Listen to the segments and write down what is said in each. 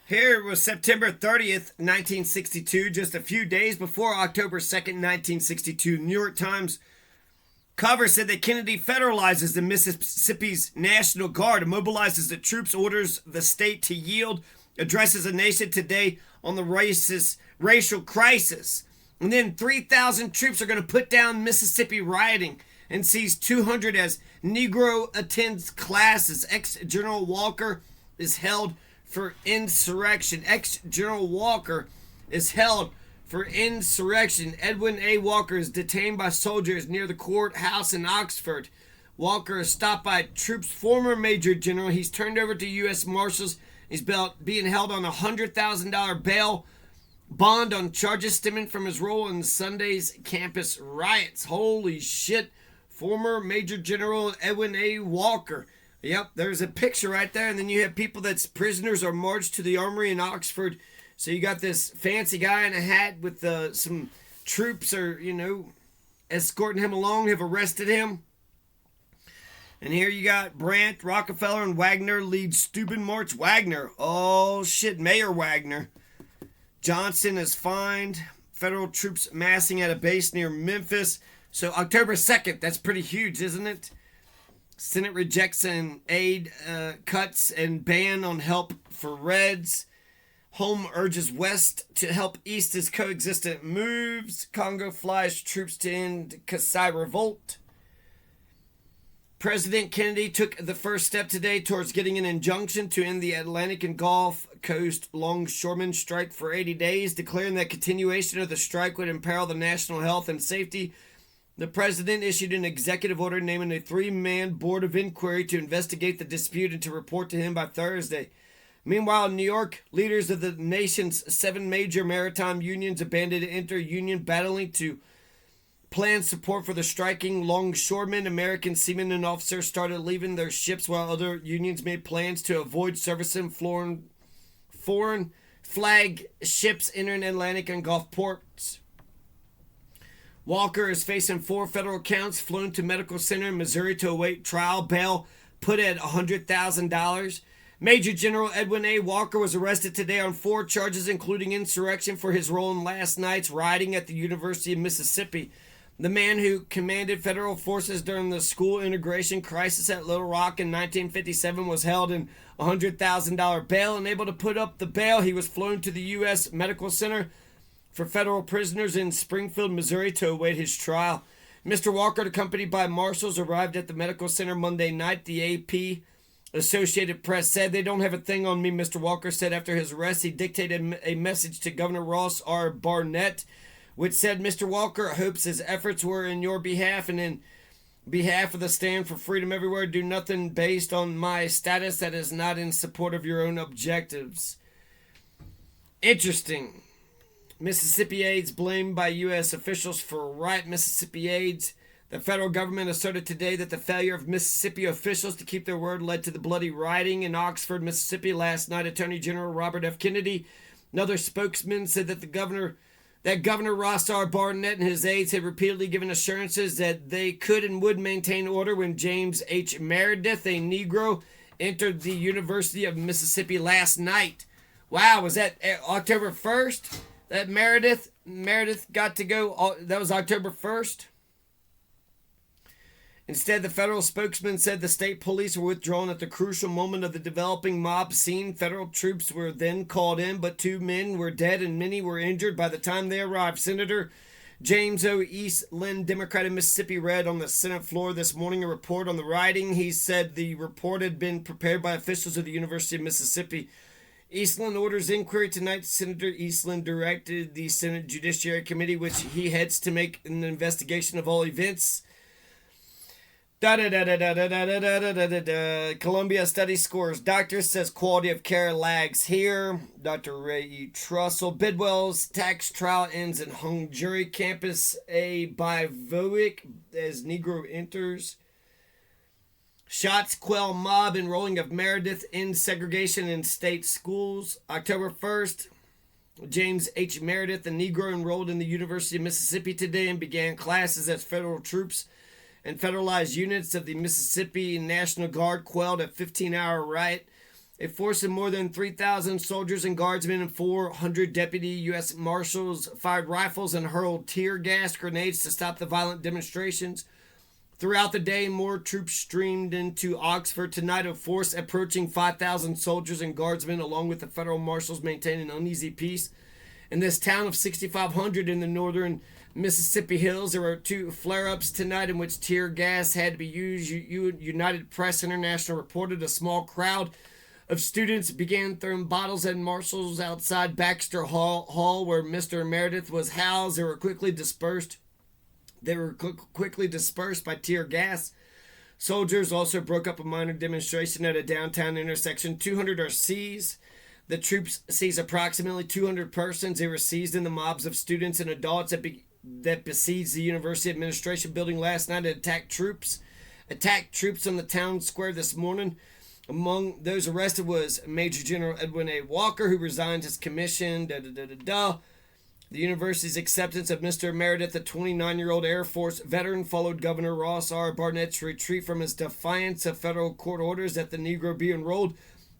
Here was September 30th, 1962, just a few days before October 2nd, 1962. The New York Times cover said that Kennedy federalizes the Mississippi's National Guard, immobilizes the troops, orders the state to yield, addresses a nation today on the racial crisis. And then 3,000 troops are going to put down Mississippi rioting and seize 200 as Negro attends classes. Ex-General Walker is held for insurrection. Ex-General Walker is held for insurrection. Edwin A. Walker is detained by soldiers near the courthouse in Oxford. Walker is stopped by troops. Former Major General. He's turned over to U.S. Marshals. He's being held on a $100,000 bail bond on charges stemming from his role in Sunday's campus riots. Holy shit. Former Major General Edwin A. Walker. Yep, there's a picture right there. And then you have people that's prisoners are marched to the armory in Oxford. So you got this fancy guy in a hat with some troops are, escorting him along, have arrested him. And here you got Brandt, Rockefeller, and Wagner lead Steuben March. Wagner. Oh, shit. Mayor Wagner. Johnson is fined. Federal troops massing at a base near Memphis. So October 2nd, that's pretty huge, isn't it? Senate rejects an aid cuts and ban on help for Reds. Home urges West to help East as coexistent moves. Congo flies troops to end Kasai revolt. President Kennedy took the first step today towards getting an injunction to end the Atlantic and Gulf Coast longshoremen strike for 80 days, declaring that continuation of the strike would imperil the national health and safety. The president issued an executive order naming a 3-man board of inquiry to investigate the dispute and to report to him by Thursday. Meanwhile, in New York, leaders of the nation's 7 major maritime unions abandoned inter-union battling to plan support for the striking longshoremen. American seamen and officers started leaving their ships while other unions made plans to avoid servicing foreign flag ships entering Atlantic and Gulf ports. Walker is facing 4 federal counts, flown to medical center in Missouri to await trial. Bail put at $100,000. Major General Edwin A. Walker was arrested today on 4 charges, including insurrection for his role in last night's rioting at the University of Mississippi. The man who commanded federal forces during the school integration crisis at Little Rock in 1957 was held in $100,000 bail. Unable to put up the bail, he was flown to the U.S. Medical Center for federal prisoners in Springfield, Missouri to await his trial. Mr. Walker, accompanied by marshals, arrived at the medical center Monday night. The AP Associated Press said, "They don't have a thing on me," Mr. Walker said after his arrest. He dictated a message to Governor Ross R. Barnett, which said, "Mr. Walker hopes his efforts were in your behalf and in behalf of the Stand for Freedom Everywhere. Do nothing based on my status that is not in support of your own objectives." Interesting. Mississippi aides blamed by U.S. officials for riot. Mississippi aides. The federal government asserted today that the failure of Mississippi officials to keep their word led to the bloody rioting in Oxford, Mississippi last night. Attorney General Robert F. Kennedy, another spokesman, said that Governor Ross R. Barnett and his aides had repeatedly given assurances that they could and would maintain order when James H. Meredith, a Negro, entered the University of Mississippi last night. Wow, was that October 1st? That Meredith got to go. That was October 1st. Instead, the federal spokesman said the state police were withdrawn at the crucial moment of the developing mob scene. Federal troops were then called in, but 2 men were dead and many were injured by the time they arrived. Senator James O. Eastland, Democrat of Mississippi, read on the Senate floor this morning a report on the rioting. He said the report had been prepared by officials of the University of Mississippi. Eastland orders inquiry tonight. Senator Eastland directed the Senate Judiciary Committee, which he heads, to make an investigation of all events. Columbia study scores. Doctor says quality of care lags here. Dr. Ray E. Trussell. Bidwell's tax trial ends in hung jury. Campus A bivouac as Negro enters. Shots quell mob enrolling of Meredith ends segregation in state schools. October 1st, James H. Meredith, a Negro, enrolled in the University of Mississippi today and began classes as federal troops and federalized units of the Mississippi National Guard quelled a 15-hour riot A force of more than 3,000 soldiers and guardsmen and 400 deputy U.S. Marshals fired rifles and hurled tear gas grenades to stop the violent demonstrations. Throughout the day, more troops streamed into Oxford tonight, a force approaching 5,000 soldiers and guardsmen, along with the federal marshals, maintained an uneasy peace. In this town of 6,500 in the northern Mississippi Hills, there were 2 flare-ups tonight in which tear gas had to be used. United Press International reported a small crowd of students began throwing bottles at marshals outside Baxter Hall, where Mr. Meredith was housed. They were quickly dispersed by tear gas. Soldiers also broke up a minor demonstration at a downtown intersection. 200 are seized. The troops seized approximately 200 persons. They were seized in the mobs of students and adults that besieged the university administration building last night and attacked troops on the town square this morning. Among those arrested was Major General Edwin A. Walker, who resigned his commission. The university's acceptance of Mr. Meredith, a 29-year-old Air Force veteran, followed Governor Ross R. Barnett's retreat from his defiance of federal court orders that the Negro be enrolled.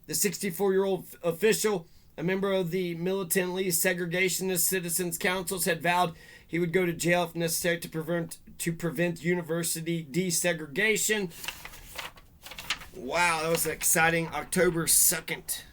The 64-year-old official, a member of the militantly segregationist Citizens Councils, had vowed he would go to jail if necessary to prevent university desegregation. Wow, that was exciting. October 2nd.